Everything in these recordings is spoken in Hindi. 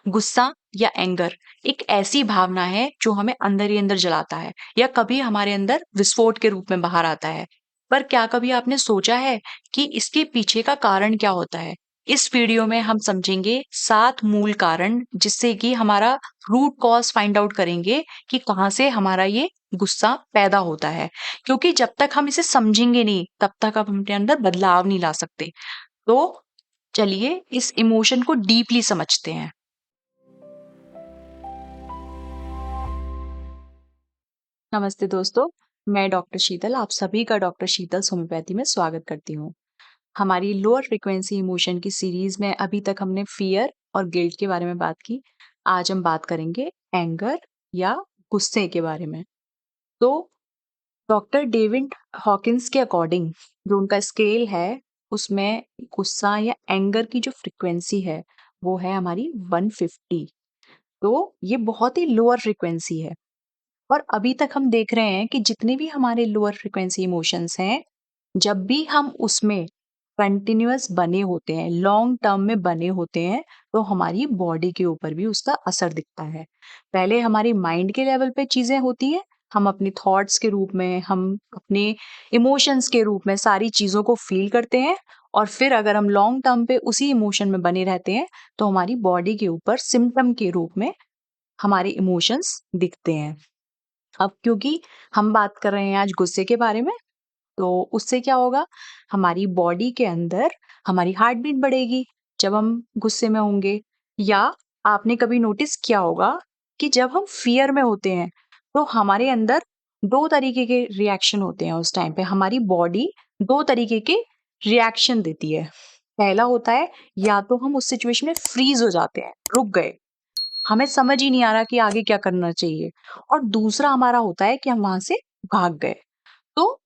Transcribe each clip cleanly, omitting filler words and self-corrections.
गुस्सा या एंगर एक ऐसी भावना है जो हमें अंदर ही अंदर जलाता है या कभी हमारे अंदर विस्फोट के रूप में बाहर आता है। पर क्या कभी आपने सोचा है कि इसके पीछे का कारण क्या होता है? इस वीडियो में हम समझेंगे 7 मूल कारण, जिससे कि हमारा रूट कॉज़ फाइंड आउट करेंगे कि कहाँ से हमारा ये गुस्सा पैदा होता है। क्योंकि जब तक हम इसे समझेंगे नहीं, तब तक हम अपने अंदर बदलाव नहीं ला सकते। तो चलिए इस इमोशन को डीपली समझते हैं। नमस्ते दोस्तों, मैं डॉक्टर शीतल आप सभी का डॉक्टर शीतल होम्योपैथी में स्वागत करती हूँ। हमारी लोअर फ्रीक्वेंसी इमोशन की सीरीज में अभी तक हमने फियर और गिल्ट के बारे में बात की। आज हम बात करेंगे एंगर या गुस्से के बारे में। तो डॉक्टर डेविड हॉकिंस के अकॉर्डिंग जो उनका स्केल है, उसमें गुस्सा या एंगर की जो फ्रीक्वेंसी है वो है हमारी 150। तो ये बहुत ही लोअर फ्रीक्वेंसी है। और अभी तक हम देख रहे हैं कि जितने भी हमारे लोअर फ्रीक्वेंसी इमोशंस हैं, जब भी हम उसमें कंटिन्यूअस बने होते हैं, लॉन्ग टर्म में बने होते हैं, तो हमारी बॉडी के ऊपर भी उसका असर दिखता है। पहले हमारी माइंड के लेवल पे चीजें होती हैं, हम अपने थॉट्स के रूप में, हम अपने इमोशंस के रूप में सारी चीजों को फील करते हैं। और फिर अगर हम लॉन्ग टर्म पे उसी इमोशन में बने रहते हैं, तो हमारी बॉडी के ऊपर सिम्टम के रूप में हमारे इमोशंस दिखते हैं। अब क्योंकि हम बात कर रहे हैं आज गुस्से के बारे में, तो उससे क्या होगा, हमारी बॉडी के अंदर हमारी हार्ट बीट बढ़ेगी जब हम गुस्से में होंगे। या आपने कभी नोटिस किया होगा कि जब हम फियर में होते हैं, तो हमारे अंदर 2 तरीके के रिएक्शन होते हैं। उस टाइम पे हमारी बॉडी 2 तरीके के रिएक्शन देती है। पहला होता है, या तो हम उस सिचुएशन में फ्रीज हो जाते हैं, रुक गए, हमें समझ ही नहीं आ रहा कि आगे क्या करना चाहिए। और दूसरा हमारा होता है कि हम वहां से भाग गए। तो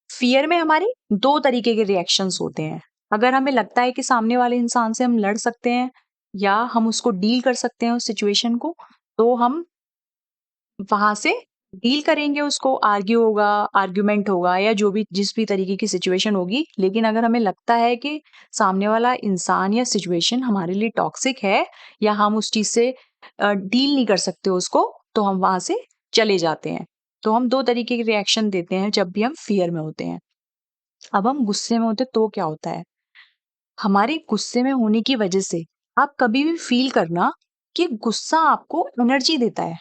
फियर में हमारे 2 तरीके के रिएक्शंस होते हैं। अगर हमें लगता है कि सामने वाले इंसान से हम लड़ सकते हैं या हम उसको डील कर सकते हैं उस सिचुएशन को, तो हम वहां से डील करेंगे, उसको आर्ग्यू होगा, आर्ग्यूमेंट होगा या जो भी जिस भी तरीके की सिचुएशन होगी। लेकिन अगर हमें लगता है कि सामने वाला इंसान या सिचुएशन हमारे लिए टॉक्सिक है या हम उस चीज से डील नहीं कर सकते उसको, तो हम वहां से चले जाते हैं। तो हम 2 तरीके के रिएक्शन देते हैं जब भी हम फियर में होते हैं। अब हम गुस्से में होते तो क्या होता है, हमारे गुस्से में होने की वजह से आप कभी भी फील करना कि गुस्सा आपको एनर्जी देता है।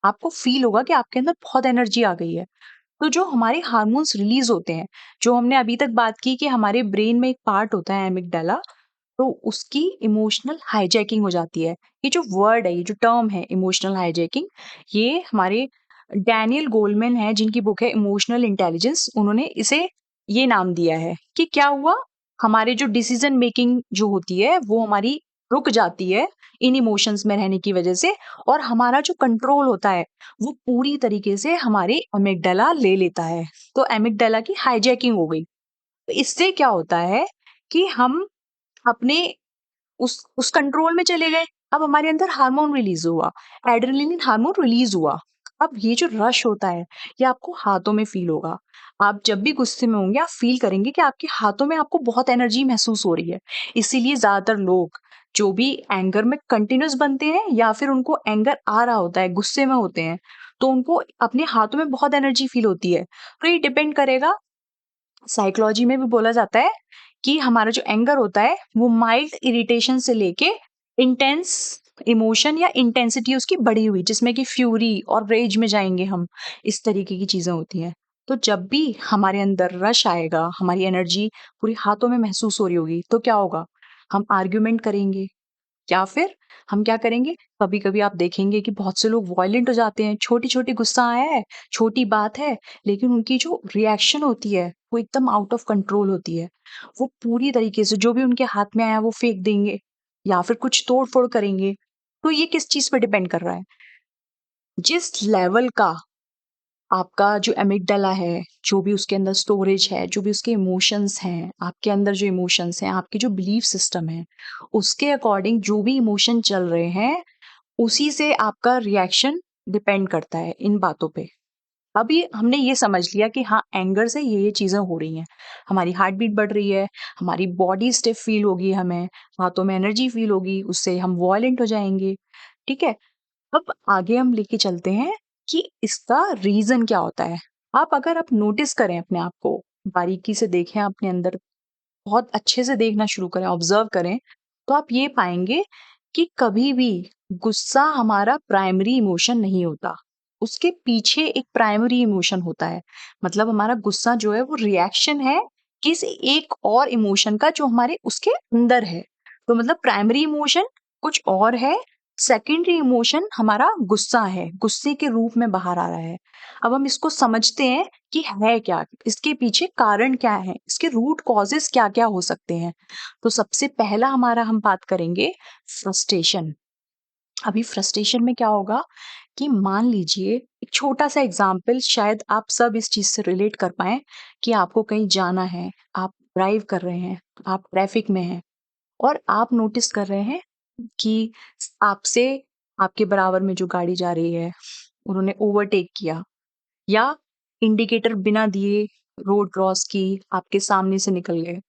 आपको फील होगा कि आपके अंदर बहुत एनर्जी आ गई है। तो जो हमारे हार्मोन्स रिलीज होते हैं, जो हमने अभी तक बात की कि हमारे ब्रेन में एक पार्ट होता है एमिगडाला, तो उसकी इमोशनल हाईजैकिंग हो जाती है। ये जो वर्ड है, ये जो टर्म है इमोशनल हाईजैकिंग, ये हमारे डैनियल गोलमैन है जिनकी बुक है इमोशनल इंटेलिजेंस, उन्होंने इसे ये नाम दिया है कि क्या हुआ, हमारे जो डिसीजन मेकिंग जो होती है वो हमारी रुक जाती है इन इमोशंस में रहने की वजह से। और हमारा जो कंट्रोल होता है वो पूरी तरीके से हमारे एमिगडाला ले लेता है। तो एमिगडाला की हाईजैकिंग हो गई। तो इससे क्या होता है कि हम अपने उस कंट्रोल में चले गए। अब हमारे अंदर हार्मोन रिलीज हुआ, एड्रेनलिन हार्मोन रिलीज हुआ। अब ये जो रश होता है, ये आपको हाथों में फील होगा। आप जब भी गुस्से में होंगे, आप फील करेंगे कि आपके हाथों में आपको बहुत एनर्जी महसूस हो रही है। इसीलिए ज्यादातर लोग जो भी एंगर में कंटिन्यूस बनते हैं या फिर उनको एंगर आ रहा होता है, गुस्से में होते हैं, तो उनको अपने हाथों में बहुत एनर्जी फील होती है। तो ये डिपेंड करेगा, साइकोलॉजी में भी बोला जाता है कि हमारा जो एंगर होता है वो माइल्ड इरिटेशन से लेके इंटेंस इमोशन या इंटेंसिटी उसकी बढ़ी हुई, जिसमें कि फ्यूरी और रेज में जाएंगे हम, इस तरीके की चीजें होती हैं। तो जब भी हमारे अंदर रश आएगा, हमारी एनर्जी पूरी हाथों में महसूस हो रही होगी, तो क्या होगा, हम आर्ग्यूमेंट करेंगे या फिर हम क्या करेंगे, कभी कभी आप देखेंगे कि बहुत से लोग वायलेंट हो जाते हैं। छोटी छोटी गुस्सा आया है, छोटी बात है, लेकिन उनकी जो रिएक्शन होती है वो एकदम आउट ऑफ कंट्रोल होती है। वो पूरी तरीके से जो भी उनके हाथ में आया वो फेंक देंगे या फिर कुछ तोड़ फोड़ करेंगे। तो ये किस चीज पर डिपेंड कर रहा है, जिस लेवल का आपका जो एमिगडाला है, जो भी उसके अंदर स्टोरेज है, जो भी उसके इमोशंस हैं, आपके अंदर जो इमोशंस हैं, आपके जो बिलीफ सिस्टम है, उसके अकॉर्डिंग जो भी इमोशन चल रहे हैं, उसी से आपका रिएक्शन डिपेंड करता है इन बातों पे। अभी हमने ये समझ लिया कि हाँ, एंगर से ये चीजें हो रही हैं, हमारी हार्ट बीट बढ़ रही है, हमारी बॉडी स्टिफ फील होगी, हमें हाथों में एनर्जी फील होगी, उससे हम वॉयलेंट हो जाएंगे। ठीक है, अब आगे हम लेके चलते हैं कि इसका रीजन क्या होता है। आप नोटिस करें अपने आप को, बारीकी से देखें अपने अंदर, बहुत अच्छे से देखना शुरू करें, ऑब्जर्व करें, तो आप ये पाएंगे कि कभी भी गुस्सा हमारा प्राइमरी इमोशन नहीं होता। उसके पीछे एक प्राइमरी इमोशन होता है। मतलब हमारा गुस्सा जो है वो रिएक्शन है किसी एक और इमोशन का जो हमारे उसके अंदर है। तो मतलब प्राइमरी इमोशन कुछ और है, सेकेंडरी इमोशन हमारा गुस्सा है, गुस्से के रूप में बाहर आ रहा है। अब हम इसको समझते हैं कि है क्या, इसके पीछे कारण क्या है, इसके रूट कॉजेस क्या क्या हो सकते हैं। तो सबसे पहला हमारा हम बात करेंगे फ्रस्ट्रेशन। अभी फ्रस्ट्रेशन में क्या होगा कि मान लीजिए, एक छोटा सा एग्जाम्पल, शायद आप सब इस चीज से रिलेट कर पाए कि आपको कहीं जाना है, आप ड्राइव कर रहे हैं, आप ट्रैफिक में हैं और आप नोटिस कर रहे हैं कि आपसे आपके बराबर में जो गाड़ी जा रही है उन्होंने ओवरटेक किया, या इंडिकेटर बिना दिए रोड क्रॉस की, आपके सामने से निकल गए।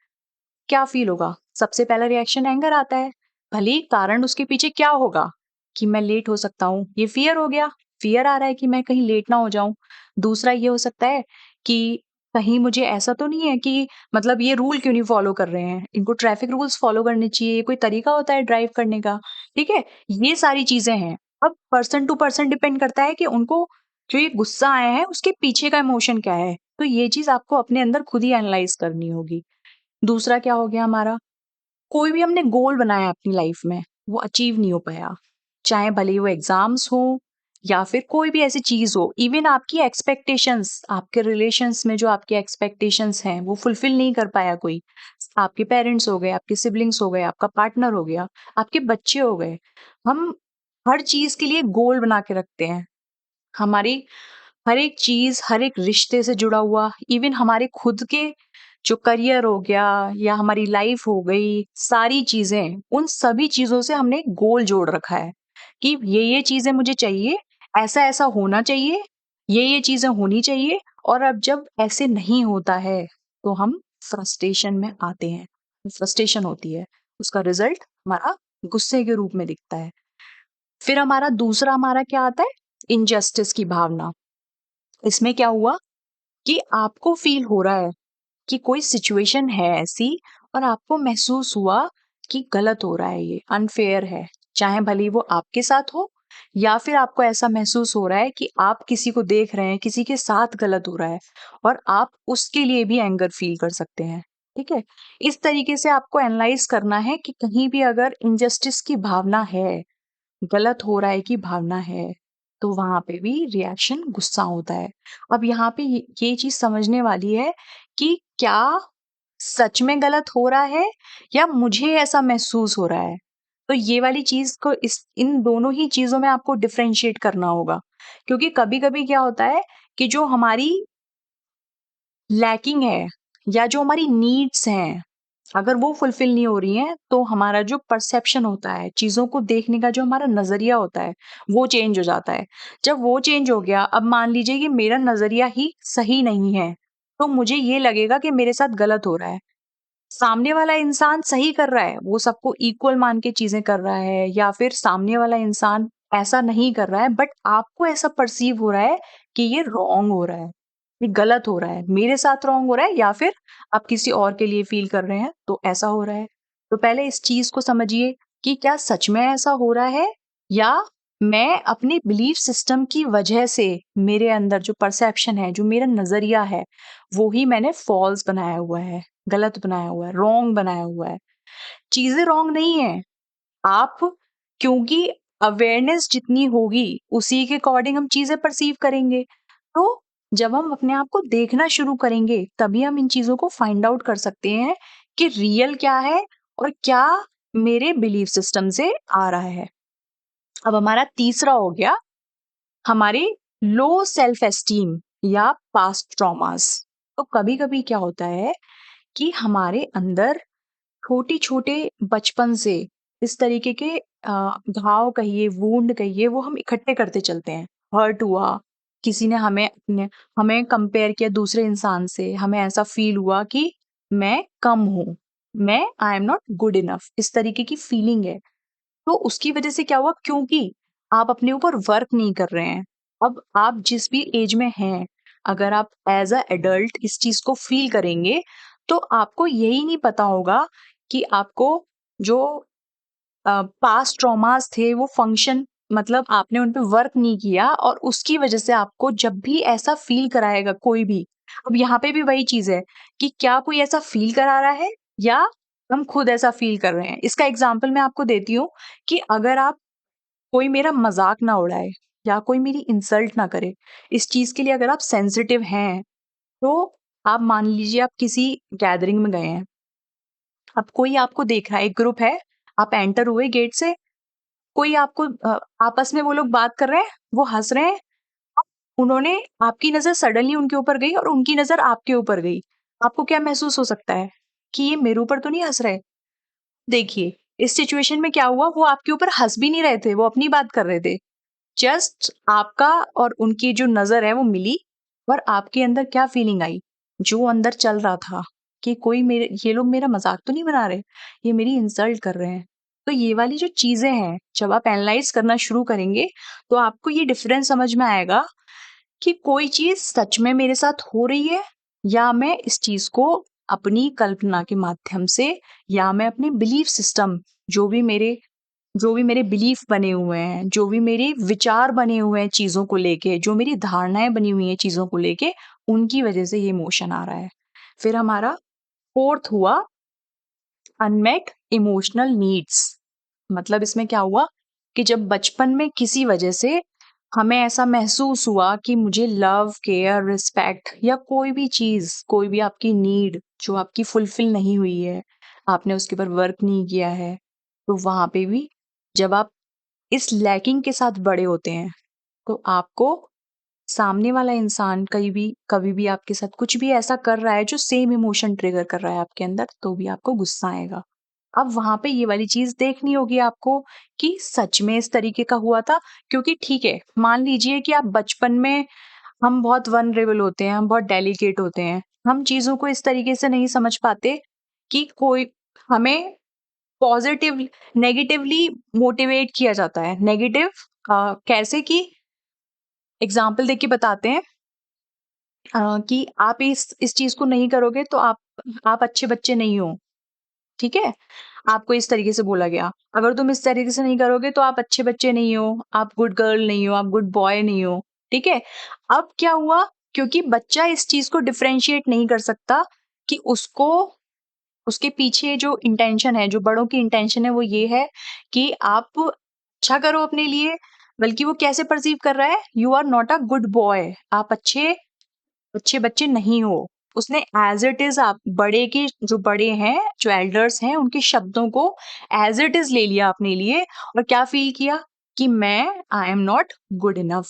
क्या फील होगा? सबसे पहला रिएक्शन एंगर आता है। भले ही कारण उसके पीछे क्या होगा कि मैं लेट हो सकता हूँ, ये फियर हो गया, फियर आ रहा है कि मैं कहीं लेट ना हो जाऊं। दूसरा ये हो सकता है कि कहीं मुझे ऐसा तो नहीं है कि मतलब ये रूल क्यों नहीं फॉलो कर रहे हैं, इनको ट्रैफिक रूल्स फॉलो करने चाहिए, ये कोई तरीका होता है ड्राइव करने का। ठीक है, ये सारी चीजें हैं। अब पर्सन टू पर्सन डिपेंड करता है कि उनको जो ये गुस्सा आया है उसके पीछे का इमोशन क्या है। तो ये चीज आपको अपने अंदर खुद ही एनालाइज करनी होगी। दूसरा क्या हो गया हमारा, कोई भी हमने गोल बनाया अपनी लाइफ में, वो अचीव नहीं हो पाया, चाहे भले ही वो एग्जाम्स हो या फिर कोई भी ऐसी चीज हो। इवन आपकी एक्सपेक्टेशंस, आपके रिलेशंस में जो आपके एक्सपेक्टेशंस हैं वो फुलफिल नहीं कर पाया कोई, आपके पेरेंट्स हो गए, आपके सिबलिंग्स हो गए, आपका पार्टनर हो गया, आपके बच्चे हो गए। हम हर चीज के लिए गोल बना के रखते हैं। हमारी हर एक चीज, हर एक रिश्ते से जुड़ा हुआ, इवन हमारे खुद के जो करियर हो गया या हमारी लाइफ हो गई, सारी चीजें, उन सभी चीजों से हमने एक गोल जोड़ रखा है कि ये चीजें मुझे चाहिए, ऐसा ऐसा होना चाहिए, ये चीजें होनी चाहिए। और अब जब ऐसे नहीं होता है तो हम फ्रस्ट्रेशन में आते हैं, फ्रस्ट्रेशन होती है, उसका रिजल्ट हमारा गुस्से के रूप में दिखता है। फिर हमारा क्या आता है, इनजस्टिस की भावना। इसमें क्या हुआ कि आपको फील हो रहा है कि कोई सिचुएशन है ऐसी और आपको महसूस हुआ कि गलत हो रहा है, ये अनफेयर है, चाहे भले ही वो आपके साथ हो या फिर आपको ऐसा महसूस हो रहा है कि आप किसी को देख रहे हैं, किसी के साथ गलत हो रहा है और आप उसके लिए भी एंगर फील कर सकते हैं। ठीक है, इस तरीके से आपको एनालाइज करना है कि कहीं भी अगर इनजस्टिस की भावना है, गलत हो रहा है की भावना है, तो वहां पे भी रिएक्शन गुस्सा होता है। अब यहाँ पे ये चीज समझने वाली है कि क्या सच में गलत हो रहा है या मुझे ऐसा महसूस हो रहा है। तो ये वाली चीज को, इस इन दोनों ही चीजों में आपको डिफरेंशिएट करना होगा। क्योंकि कभी कभी क्या होता है कि जो हमारी लैकिंग है या जो हमारी नीड्स हैं, अगर वो फुलफिल नहीं हो रही हैं, तो हमारा जो परसेप्शन होता है, चीजों को देखने का जो हमारा नजरिया होता है, वो चेंज हो जाता है। जब वो चेंज हो गया, अब मान लीजिए कि मेरा नजरिया ही सही नहीं है, तो मुझे ये लगेगा कि मेरे साथ गलत हो रहा है। सामने वाला इंसान सही कर रहा है, वो सबको इक्वल मान के चीजें कर रहा है, या फिर सामने वाला इंसान ऐसा नहीं कर रहा है, बट आपको ऐसा परसीव हो रहा है कि ये रॉन्ग हो रहा है, ये गलत हो रहा है, मेरे साथ रॉन्ग हो रहा है, या फिर आप किसी और के लिए फील कर रहे हैं तो ऐसा हो रहा है। तो पहले इस चीज को समझिए कि क्या सच में ऐसा हो रहा है, या मैं अपने बिलीफ सिस्टम की वजह से, मेरे अंदर जो परसेप्शन है, जो मेरा नजरिया है, वो ही मैंने फॉल्स बनाया हुआ है, गलत बनाया हुआ है, रॉन्ग बनाया हुआ है। चीजें रॉन्ग नहीं है। आप, क्योंकि अवेयरनेस जितनी होगी उसी के अकॉर्डिंग हम चीजें परसीव करेंगे। तो जब हम अपने आप को देखना शुरू करेंगे तभी हम इन चीजों को फाइंड आउट कर सकते हैं कि रियल क्या है और क्या मेरे बिलीफ सिस्टम से आ रहा है। अब हमारा तीसरा हो गया हमारे लो सेल्फ एस्टीम या पास्ट ट्रॉमास। तो कभी कभी क्या होता है कि हमारे अंदर छोटी छोटे बचपन से इस तरीके के घाव कहिए, वूंड कहिए, वो हम इकट्ठे करते चलते हैं। हर्ट हुआ, किसी ने हमें कंपेयर किया दूसरे इंसान से, हमें ऐसा फ़ील हुआ कि मैं कम हूँ, I am not good enough, इस तरीके की फीलिंग है। तो उसकी वजह से क्या हुआ, क्योंकि आप अपने ऊपर वर्क नहीं कर रहे हैं। अब आप जिस भी एज में हैं, अगर आप एज़ अ एडल्ट इस चीज़ को फ़ील करेंगे, तो आपको यही नहीं पता होगा कि आपको जो पास्ट ट्रॉमास थे वो फंक्शन, मतलब आपने उन पे वर्क नहीं किया और उसकी वजह से आपको जब भी ऐसा फील कराएगा कोई भी, अब यहाँ पे भी वही चीज़ है कि क्या कोई ऐसा फील करा रहा है या हम खुद ऐसा फील कर रहे हैं। इसका एग्जांपल मैं आपको देती हूँ कि अगर आप कोई मेरा मज़ाक ना उड़ाए या कोई मेरी इंसल्ट ना करे, इस चीज़ के लिए अगर आप सेंसिटिव हैं, तो आप मान लीजिए आप किसी गैदरिंग में गए हैं, अब कोई आपको देख रहा है, एक ग्रुप है, आप एंटर हुए गेट से, कोई आपको आपस में वो लोग बात कर रहे हैं, वो हँस रहे हैं, उन्होंने आपकी नज़र सडनली उनके ऊपर गई और उनकी नज़र आपके ऊपर गई। आपको क्या महसूस हो सकता है कि ये मेरे ऊपर तो नहीं हँस रहे? देखिए, इस सिचुएशन में क्या हुआ, वो आपके ऊपर हँस भी नहीं रहे थे, वो अपनी बात कर रहे थे। जस्ट आपका और उनकी जो नज़र है वो मिली और आपके अंदर क्या फीलिंग आई? जो अंदर चल रहा था कि कोई मेरे ये लोग मेरा मज़ाक तो नहीं बना रहे, ये मेरी इंसल्ट कर रहे हैं। तो ये वाली जो चीज़ें हैं, जब आप एनालाइज़ करना शुरू करेंगे, तो आपको ये डिफ़रेंस समझ में आएगा कि कोई चीज़ सच में मेरे साथ हो रही है या मैं इस चीज़ को अपनी कल्पना के माध्यम से या मैं अपने बिलीफ सिस्टम, जो भी मेरे बिलीफ बने हुए हैं, जो भी मेरे विचार बने हुए हैं चीज़ों को लेके, जो मेरी धारणाएँ बनी हुई हैं चीज़ों को लेके, उनकी वजह से ये इमोशन आ रहा है। फिर हमारा 4th हुआ अनमेट इमोशनल नीड्स। मतलब इसमें क्या हुआ कि जब बचपन में किसी वजह से हमें ऐसा महसूस हुआ कि मुझे लव, केयर, रिस्पेक्ट या कोई भी चीज़, कोई भी आपकी नीड जो आपकी फुलफिल नहीं हुई है, आपने उसके ऊपर वर्क नहीं किया है, तो वहाँ पे भी जब आप इस लैकिंग के साथ बड़े होते हैं, तो आपको सामने वाला इंसान कभी भी आपके साथ कुछ भी ऐसा कर रहा है जो सेम इमोशन ट्रिगर कर रहा है आपके अंदर, तो भी आपको गुस्सा आएगा। अब वहाँ पे ये वाली चीज़ देखनी होगी आपको कि सच में इस तरीके का हुआ था, क्योंकि ठीक है, मान लीजिए कि आप बचपन में, हम बहुत वल्नरेबल होते हैं, हम बहुत डेलिकेट होते हैं। हम चीज़ों को इस तरीके से नहीं समझ पाते कि कोई हमें पॉज़िटिव नेगेटिवली मोटिवेट किया जाता है। कैसे कि एग्ज़ाम्पल देके बताते हैं कि आप इस चीज़ को नहीं करोगे तो आप अच्छे बच्चे नहीं हो, ठीक है? आपको इस तरीके से बोला गया, अगर तुम इस तरीके से नहीं करोगे तो आप अच्छे बच्चे नहीं हो, आप गुड गर्ल नहीं हो, आप गुड बॉय नहीं हो, ठीक है? अब क्या हुआ, क्योंकि बच्चा इस चीज़ को डिफरेंशिएट नहीं कर सकता कि उसको उसके पीछे जो इंटेंशन है, जो बड़ों की इंटेंशन है वो ये है कि आप अच्छा करो अपने लिए, बल्कि वो कैसे परसीव कर रहा है, you are not a good boy, आप अच्छे अच्छे बच्चे नहीं हो। उसने एज़ इट इज़ आप बड़े के जो बड़े हैं, जो एल्डर्स हैं, उनके शब्दों को एज़ इट इज़ ले लिया अपने लिए और क्या फ़ील किया कि I am not good enough.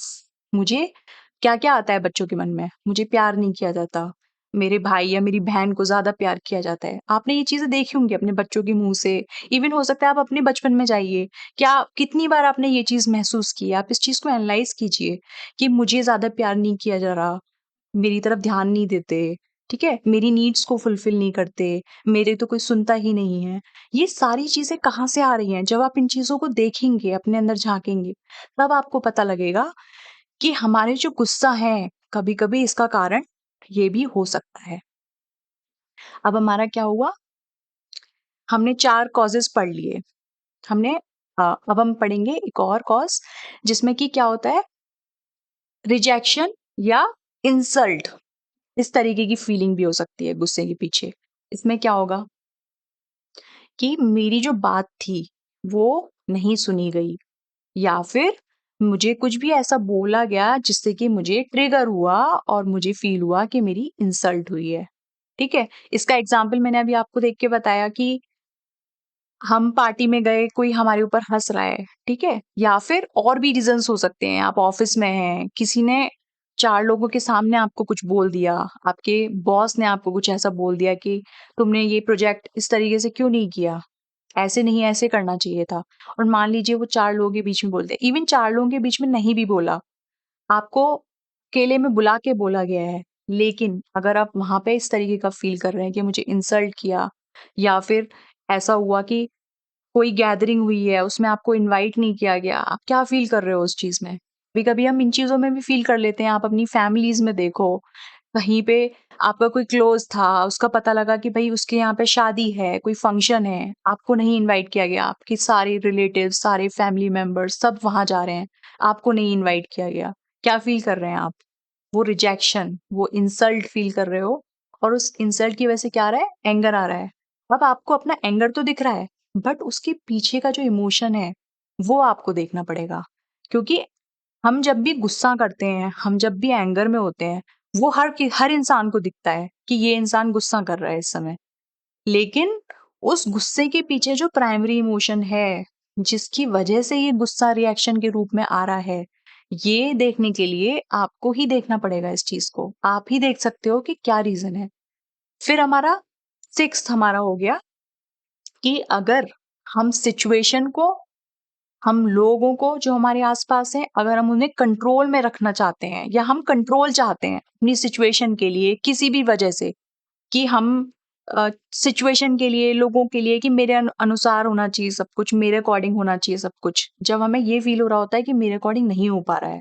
मुझे क्या-क्या आता है बच्चों के मन में, मुझे प्यार नहीं किया जाता, मेरे भाई या मेरी बहन को ज़्यादा प्यार किया जाता है। आपने ये चीज़ें देखी होंगी अपने बच्चों के मुँह से, इवन हो सकता है आप अपने बचपन में जाइए, क्या कितनी बार आपने ये चीज़ महसूस की है? आप इस चीज़ को एनालाइज़ कीजिए कि मुझे ज़्यादा प्यार नहीं किया जा रहा, मेरी तरफ ध्यान नहीं देते, ठीक है? मेरी नीड्स को फुलफ़िल नहीं करते, मेरे तो कोई सुनता ही नहीं है। ये सारी चीज़ें कहाँ से आ रही हैं? जब आप इन चीज़ों को देखेंगे, अपने अंदर झाँकेंगे, तब आपको पता लगेगा कि हमारे जो गुस्सा है, कभी-कभी इसका कारण ये भी हो सकता है। अब हमारा क्या हुआ, हमने 4 कॉज़ेज़ पढ़ लिए। हमने अब हम पढ़ेंगे एक और कॉज़, जिसमें कि क्या होता है, रिजेक्शन या इंसल्ट। इस तरीके की फीलिंग भी हो सकती है गुस्से के पीछे। इसमें क्या होगा कि मेरी जो बात थी, वो नहीं सुनी गई या फिर मुझे कुछ भी ऐसा बोला गया जिससे कि मुझे ट्रिगर हुआ और मुझे फ़ील हुआ कि मेरी इंसल्ट हुई है। ठीक है? इसका एग्ज़ाम्पल मैंने अभी आपको देख के बताया कि हम पार्टी में गए, कोई हमारे ऊपर हँस रहा है, ठीक है? या फिर और भी रीज़न्स हो सकते हैं, आप ऑफ़िस में हैं, किसी ने 4 लोगों के सामने आपको कुछ बोल दिया, आपके बॉस ने आपको कुछ ऐसा बोल दिया कि तुमने ये प्रोजेक्ट इस तरीके से क्यों नहीं किया? ऐसे नहीं, ऐसे करना चाहिए था। और मान लीजिए वो 4 लोगों के बीच में बोल दिया, इवन 4 लोगों के बीच में नहीं भी बोला, आपको अकेले में बुला के बोला गया है। लेकिन अगर आप वहाँ पे इस तरीके का फ़ील कर रहे हैं कि मुझे इंसल्ट किया या फिर ऐसा हुआ कि कोई गैदरिंग हुई है, उसमें आपको इनवाइट नहीं किया गया, आप क्या फ़ील कर रहे हो उस चीज़ में? कभी-कभी हम इन चीज़ों में भी फ़ील कर लेते हैं, आप अपनी फैमिलीज़ में देखो, कहीं पे आपका कोई क्लोज़ था, उसका पता लगा कि भई उसके यहाँ पे शादी है, कोई फंक्शन है, आपको नहीं इनवाइट किया गया, आपके सारे रिलेटिव्स, सारे फैमिली मेंबर्स सब वहाँ जा रहे हैं, आपको नहीं इनवाइट किया गया। क्या फ़ील कर रहे हैं आप? वो रिजेक्शन, वो इंसल्ट फ़ील कर रहे हो और उस इंसल्ट की वजह से क्या आ रहा है? एंगर आ रहा है। अब आपको अपना एंगर तो दिख रहा है, बट उसके पीछे का जो इमोशन है, वो आपको देखना पड़ेगा। क्योंकि हम जब भी गुस्सा करते हैं, हम जब भी एंगर में होते हैं, वो हर इंसान को दिखता है कि ये इंसान गुस्सा कर रहा है इस समय। लेकिन उस गुस्से के पीछे जो प्राइमरी इमोशन है, जिसकी वजह से ये गुस्सा रिएक्शन के रूप में आ रहा है, ये देखने के लिए आपको ही देखना पड़ेगा इस चीज़ को। आप ही देख सकते हो कि क्या रीज़न है। फिर हमारा 6th हमारा हो गया कि अगर हम सिचुएशन को, हम लोगों को जो हमारे आस-पास हैं, अगर हम उन्हें कंट्रोल में रखना चाहते हैं या हम कंट्रोल चाहते हैं अपनी सिचुएशन के लिए किसी भी वजह से, कि हम सिचुएशन के लिए, लोगों के लिए कि मेरे अनुसार होना चाहिए सब कुछ, मेरे अकॉर्डिंग होना चाहिए सब कुछ। जब हमें ये फ़ील हो रहा होता है कि मेरे अकॉर्डिंग नहीं हो पा रहा है,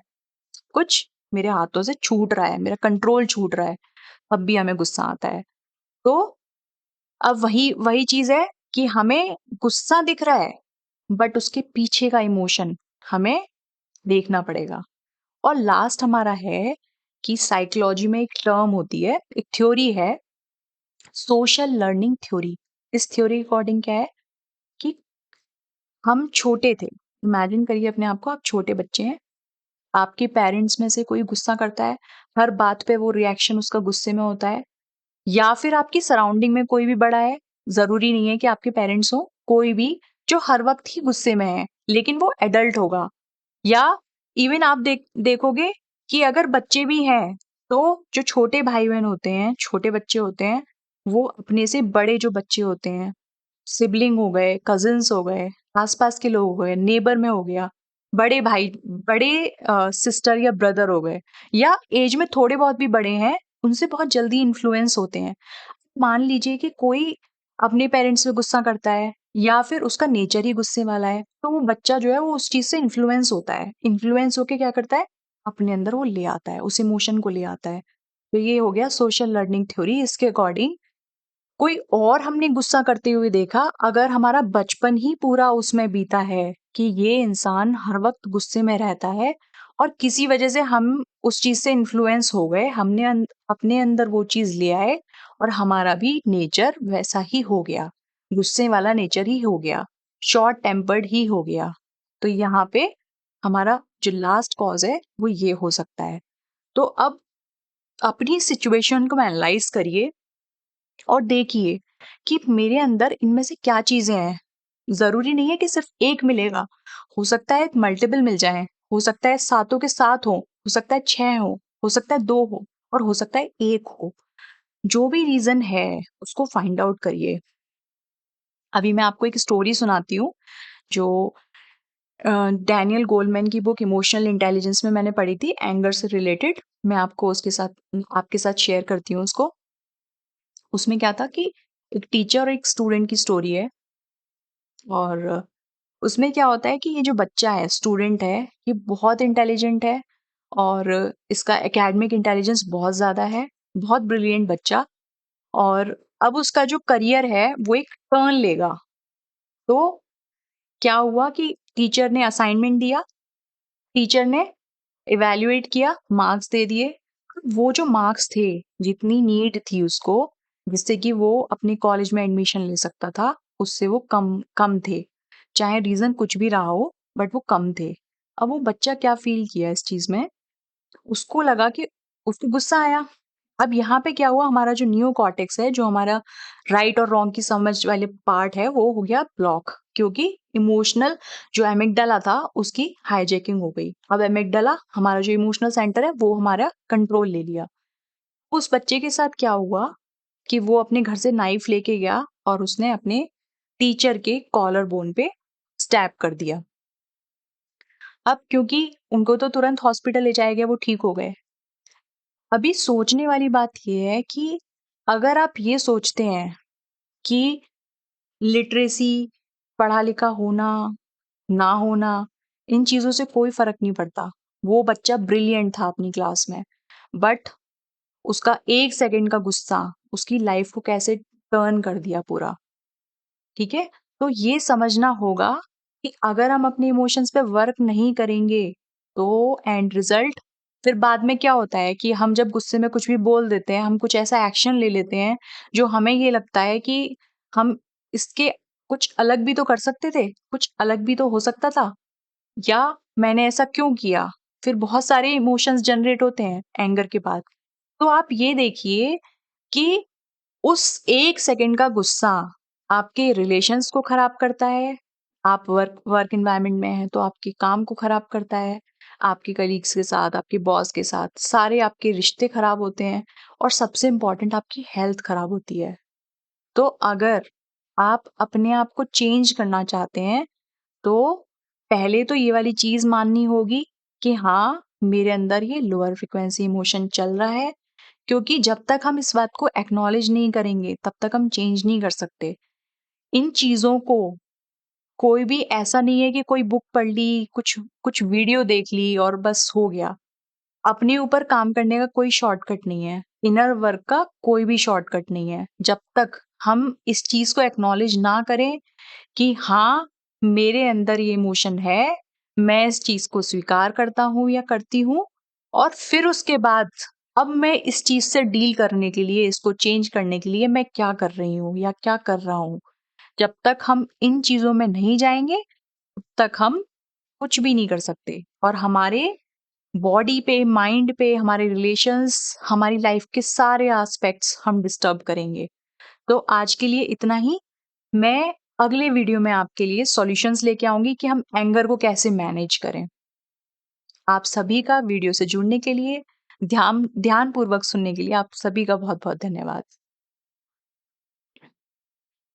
कुछ मेरे हाथों से छूट रहा है, मेरा कंट्रोल छूट रहा है, तब भी हमें गुस्सा आता है। तो अब वही वही चीज़ है कि हमें गुस्सा दिख रहा है, बट उसके पीछे का इमोशन हमें देखना पड़ेगा। और लास्ट हमारा है कि साइकोलॉजी में एक टर्म होती है, एक थ्योरी है, सोशल लर्निंग थ्योरी। इस थ्योरी के अकॉर्डिंग क्या है कि हम छोटे थे, इमेजिन करिए अपने आप को, आप छोटे बच्चे हैं, आपके पेरेंट्स में से कोई गुस्सा करता है, हर बात पे वो रिएक्शन उसका गुस्से में होता है, या फिर आपकी सराउंडिंग में कोई भी बड़ा है, ज़रूरी नहीं है कि आपके पेरेंट्स हों, कोई भी जो हर वक़्त ही गुस्से में है, लेकिन वो एडल्ट होगा। या इवन आप देखोगे कि अगर बच्चे भी हैं, तो जो छोटे भाई-बहन होते हैं, छोटे बच्चे होते हैं, वो अपने से बड़े जो बच्चे होते हैं, सिबलिंग हो गए, कज़िन्स हो गए, आस-पास के लोग हो गए, नेबर में हो गया, बड़े भाई, बड़े सिस्टर या ब्रदर हो गए, या एज में थोड़े बहुत भी बड़े हैं, उनसे बहुत जल्दी इन्फ्लुएंस होते हैं। मान लीजिए कि कोई अपने पेरेंट्स पे गुस्सा करता है या फिर उसका नेचर ही गुस्से वाला है, तो वो बच्चा जो है वो उस चीज़ से इन्फ्लुएंस होता है। इन्फ्लुएंस होके क्या करता है? अपने अंदर वो ले आता है, उस इमोशन को ले आता है। तो ये हो गया सोशल लर्निंग थ्योरी। इसके अकॉर्डिंग कोई और हमने गुस्सा करते हुए देखा, अगर हमारा बचपन ही पूरा उसमें बीता है कि ये इंसान हर वक़्त गुस्से में रहता है और किसी वजह से हम उस चीज़ से इन्फ्लुएंस हो गए, हमने अपने अंदर वो चीज़ ले आए और हमारा भी नेचर वैसा ही हो गया, गुस्से वाला नेचर ही हो गया, शॉर्ट टेम्पर्ड ही हो गया। तो यहाँ पे हमारा जो लास्ट कॉज़ है, वो ये हो सकता है। तो अब अपनी सिचुएशन को एनालाइज़ करिए और देखिए कि मेरे अंदर इनमें से क्या चीज़ें हैं। ज़रूरी नहीं है कि सिर्फ़ एक मिलेगा, हो सकता है मल्टिपल मिल जाएँ, हो सकता है सातों के 7 हो सकता है 6 हो सकता है 2 हो और हो सकता है 1 हो। जो भी रीज़न है, उसको फाइंड आउट करिए। अभी मैं आपको एक स्टोरी सुनाती हूँ, जो डैनियल गोलमैन की बुक इमोशनल इंटेलिजेंस में मैंने पढ़ी थी, एंगर से रिलेटेड। मैं आपको उसके साथ आपके साथ शेयर करती हूँ उसको। उसमें क्या था कि एक टीचर और एक स्टूडेंट की स्टोरी है, और उसमें क्या होता है कि ये जो बच्चा है, स्टूडेंट है, ये बहुत इंटेलिजेंट है और इसका एकेडमिक इंटेलिजेंस बहुत ज़्यादा है, बहुत ब्रिलियंट बच्चा। और अब उसका जो करियर है, वो एक टर्न लेगा। तो क्या हुआ कि टीचर ने असाइनमेंट दिया, टीचर ने इवैल्यूएट किया, मार्क्स दे दिए। वो जो मार्क्स थे, जितनी नीड थी उसको, जिससे कि वो अपने कॉलेज में एडमिशन ले सकता था, उससे वो कम कम थे। चाहे रीज़न कुछ भी रहा हो, बट वो कम थे। अब वो बच्चा क्या फ़ील किया इस चीज़ में, उसको लगा कि उसको गुस्सा आया। अब यहाँ पे क्या हुआ, हमारा जो नियोकॉर्टेक्स है, जो हमारा राइट और रॉन्ग की समझ वाले पार्ट है, वो हो गया ब्लॉक, क्योंकि इमोशनल जो एमिगडाला था, उसकी हाइजैकिंग हो गई। अब एमिगडाला हमारा जो इमोशनल सेंटर है, वो हमारा कंट्रोल ले लिया। उस बच्चे के साथ क्या हुआ कि वो अपने घर से नाइफ लेके गया और उसने अपने टीचर के कॉलर बोन पे स्टैब कर दिया। अब क्योंकि उनको तो तुरंत हॉस्पिटल ले जाया गया, वो ठीक हो गए। अभी सोचने वाली बात ये है कि अगर आप ये सोचते हैं कि लिटरेसी, पढ़ा-लिखा होना, ना होना, इन चीज़ों से कोई फ़र्क नहीं पड़ता। वो बच्चा ब्रिलिएंट था अपनी क्लास में, बट उसका 1 सेकंड का गुस्सा उसकी लाइफ़ को कैसे टर्न कर दिया पूरा, ठीक है? तो ये समझना होगा कि अगर हम अपने इमोशंस पे वर्क नहीं करेंगे, तो एंड रिज़ल्ट फिर बाद में क्या होता है कि हम जब गुस्से में कुछ भी बोल देते हैं, हम कुछ ऐसा एक्शन ले लेते हैं, जो हमें ये लगता है कि हम इसके कुछ अलग भी तो कर सकते थे, कुछ अलग भी तो हो सकता था, या मैंने ऐसा क्यों किया? फिर बहुत सारे इमोशंस जनरेट होते हैं एंगर के बाद। तो आप ये देखिए कि उस 1 सेकंड का गुस्सा आपके रिलेशंस को खराब करता है। आप वर्क वर्क एनवायरनमेंट में हैं तो आपके काम को खराब करता है। आपके कलीग्स के साथ, आपके बॉस के साथ सारे आपके रिश्ते खराब होते हैं और सबसे इम्पोर्टेंट आपकी हेल्थ खराब होती है। तो अगर आप अपने आप को चेंज करना चाहते हैं, तो पहले तो ये वाली चीज़ माननी होगी कि हाँ, मेरे अंदर ये लोअर फ्रीक्वेंसी इमोशन चल रहा है, क्योंकि जब तक हम इस बात को एक्नॉलेज नहीं करेंगे, तब तक हम चेंज नहीं कर सकते। इन चीज़ों को कोई भी ऐसा नहीं है कि कोई बुक पढ़ ली, कुछ कुछ वीडियो देख ली और बस हो गया। अपने ऊपर काम करने का कोई शॉर्टकट नहीं है। इनर वर्क का कोई भी शॉर्टकट नहीं है। जब तक हम इस चीज़ को एक्नॉलेज ना करें कि हाँ, मेरे अंदर ये इमोशन है, मैं इस चीज़ को स्वीकार करता हूँ या करती हूँ और फिर उसके बाद अब मैं इस चीज़ से डील करने के लिए, इसको चेंज करने के लिए मैं क्या कर रही हूँ या क्या कर रहा हूँ। जब तक हम इन चीज़ों में नहीं जाएँगे, तब तक हम कुछ भी नहीं कर सकते और हमारे बॉडी पे, माइंड पे, हमारे रिलेशंस, हमारी लाइफ़ के सारे एस्पेक्ट्स हम डिस्टर्ब करेंगे। तो आज के लिए इतना ही। मैं अगले वीडियो में आपके लिए सॉल्यूशंस लेके आऊँगी कि हम एंगर को कैसे मैनेज करें। आप सभी का वीडियो से जुड़ने के लिए, ध्यानपूर्वक सुनने के लिए आप सभी का बहुत-बहुत धन्यवाद।